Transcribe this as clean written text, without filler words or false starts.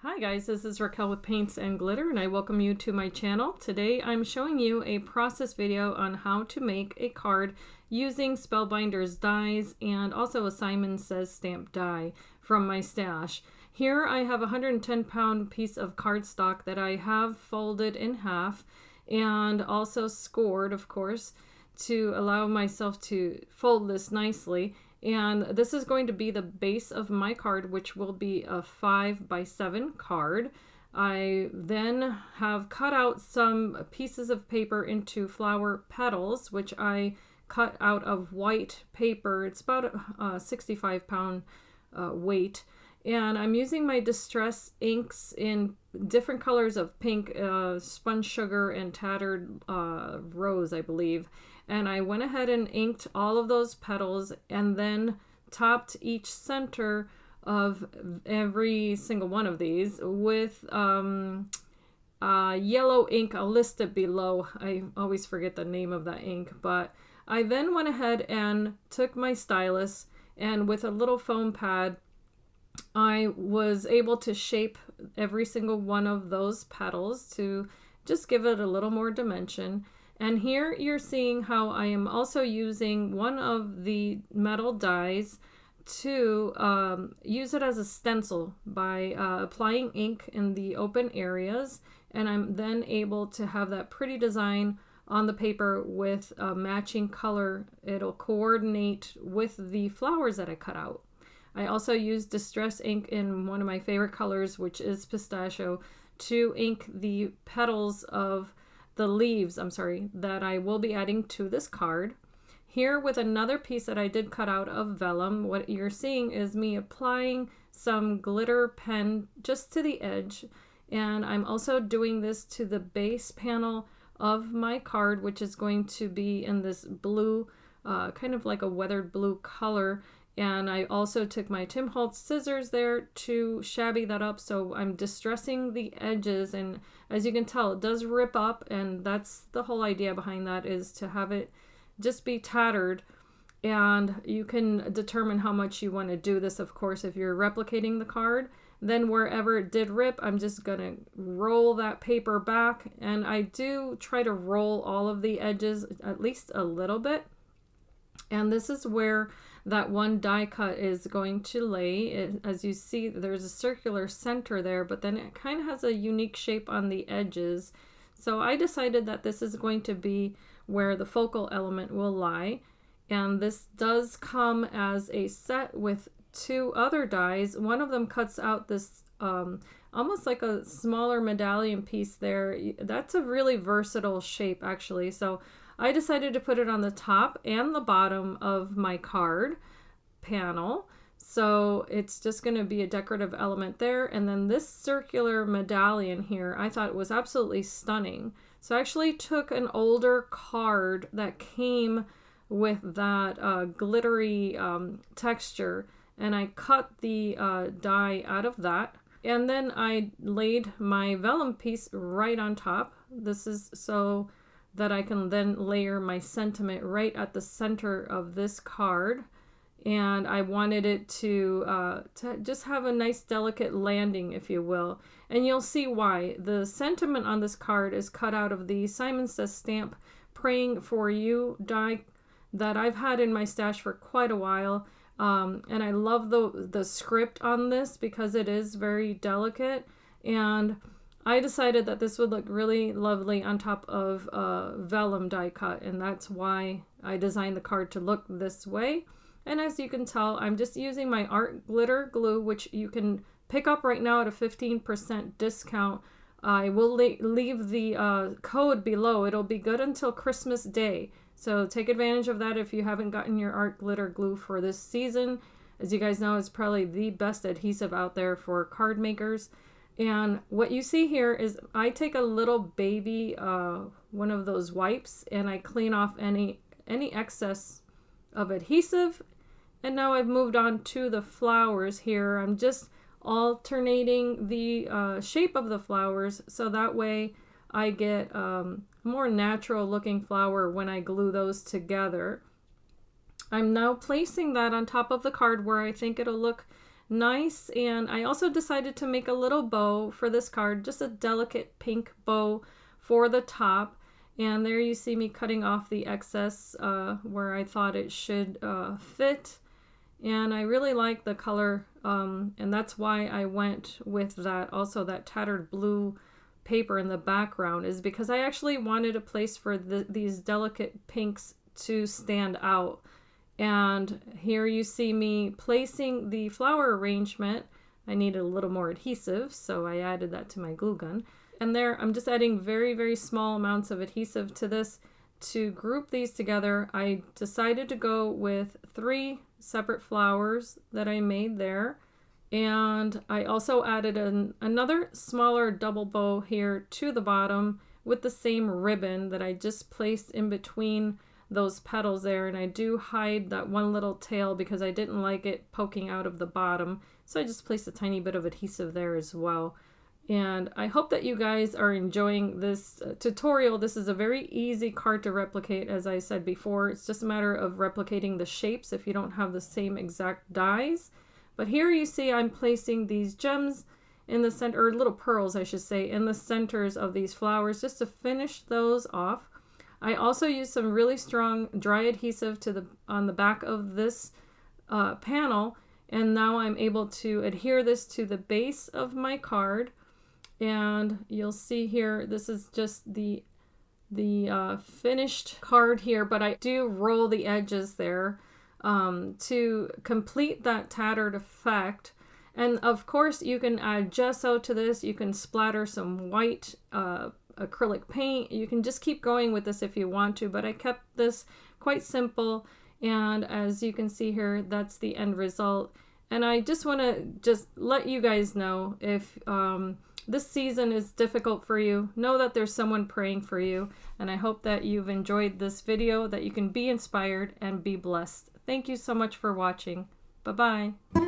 Hi guys, this is Raquel with Paints and Glitter and I welcome you to my channel. Today I'm showing you a process video on how to make a card using Spellbinders dies and also a Simon Says stamp die from my stash. Here I have a 110-pound piece of cardstock that I have folded in half and also scored, of course, to allow myself to fold this nicely. And this is going to be the base of my card, which will be a 5x7 card. I then have cut out some pieces of paper into flower petals, which I cut out of white paper. It's about a 65-pound weight. And I'm using my distress inks in different colors of pink, spun sugar, and tattered rose, I believe. And I went ahead and inked all of those petals and then topped each center of every single one of these with yellow ink. I'll list it below. I always forget the name of that ink. But I then went ahead and took my stylus and with a little foam pad, I was able to shape every single one of those petals to just give it a little more dimension. And here you're seeing how I am also using one of the metal dies to use it as a stencil by applying ink in the open areas. And I'm then able to have that pretty design on the paper with a matching color. It'll coordinate with the flowers that I cut out. I also used distress ink in one of my favorite colors, which is Pistachio, to ink the petals of the leaves, that I will be adding to this card. Here with another piece that I did cut out of vellum, what you're seeing is me applying some glitter pen just to the edge. And I'm also doing this to the base panel of my card, which is going to be in this blue, kind of like a weathered blue color. And I also took my Tim Holtz scissors there to shabby that up. So I'm distressing the edges. And as you can tell, it does rip up. And that's the whole idea behind that, is to have it just be tattered. And you can determine how much you want to do this, of course, if you're replicating the card. Then wherever it did rip, I'm just going to roll that paper back. And I do try to roll all of the edges at least a little bit. And this is where that one die cut is going to lay. As you see, there's a circular center there, but then it kind of has a unique shape on the edges. So I decided that this is going to be where the focal element will lie. And this does come as a set with two other dies. One of them cuts out this almost like a smaller medallion piece there. That's a really versatile shape, actually. So I decided to put it on the top and the bottom of my card panel. So it's just going to be a decorative element there. And then this circular medallion here, I thought was absolutely stunning. So I actually took an older card that came with that glittery texture, and I cut the die out of that. And then I laid my vellum piece right on top. This is so that I can then layer my sentiment right at the center of this card. And I wanted it to just have a nice delicate landing, if you will. And you'll see why. The sentiment on this card is cut out of the Simon Says stamp Praying for You die that I've had in my stash for quite a while. And I love the script on this because it is very delicate. And I decided that this would look really lovely on top of vellum die cut, and that's why I designed the card to look this way. And as you can tell, I'm just using my art glitter glue, which you can pick up right now at a 15% discount. I will leave the code below. It'll be good until Christmas Day, so take advantage of that if you haven't gotten your art glitter glue for this season. As you guys know, it's probably the best adhesive out there for card makers. And what you see here is I take a little baby, one of those wipes, and I clean off any excess of adhesive. And now I've moved on to the flowers here. I'm just alternating the shape of the flowers so that way I get more natural looking flower when I glue those together. I'm now placing that on top of the card where I think it'll look nice. And I also decided to make a little bow for this card, just a delicate pink bow for the top. And there you see me cutting off the excess where I thought it should fit. And I really like the color, and that's why I went with that, also that tattered blue paper in the background, is because I actually wanted a place for these delicate pinks to stand out. And here you see me placing the flower arrangement. I needed a little more adhesive, so I added that to my glue gun. And there I'm just adding very, very small amounts of adhesive to this to group these together. I decided to go with 3 separate flowers that I made there. And I also added another smaller double bow here to the bottom with the same ribbon that I just placed in between those petals there. And I do hide that one little tail because I didn't like it poking out of the bottom. So I just placed a tiny bit of adhesive there as well. And I hope that you guys are enjoying this tutorial. This is a very easy card to replicate, as I said before. It's just a matter of replicating the shapes if you don't have the same exact dies. But here you see I'm placing these gems in the center, or little pearls I should say, in the centers of these flowers just to finish those off. I also used some really strong dry adhesive on the back of this panel, and now I'm able to adhere this to the base of my card. And you'll see here, this is just the finished card here, but I do roll the edges there to complete that tattered effect. And of course you can add gesso to this, you can splatter some white acrylic paint, you can just keep going with this if you want to, but I kept this quite simple. And as you can see here, that's the end result. And I just want to let you guys know, if this season is difficult for you, know that there's someone praying for you. And I hope that you've enjoyed this video, that you can be inspired and be blessed. Thank you so much for watching. Bye-bye.